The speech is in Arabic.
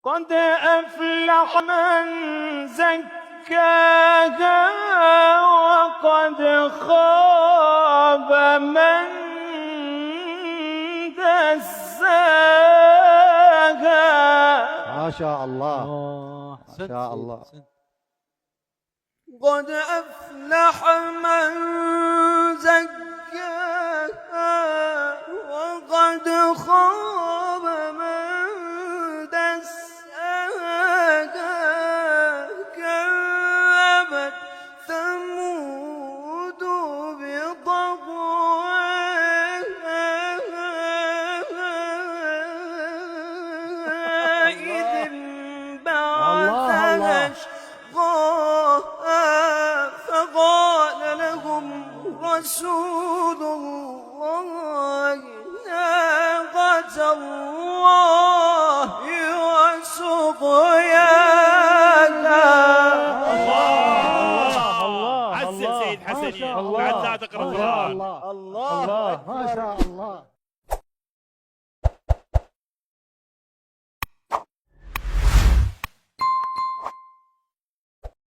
قد أفلح من زكاها وقد خاب من دساها. ما شاء الله ما شاء الله. قد أفلح من زكاها وقد خاب من دساها. كذبت ثمود بطغواها إذ انبعث أشقاها فقال لهم رسول الله ناقة الله وسقياها. عسل سيد حسني بعد لا تقرأ القرآن. الله ما شاء الله.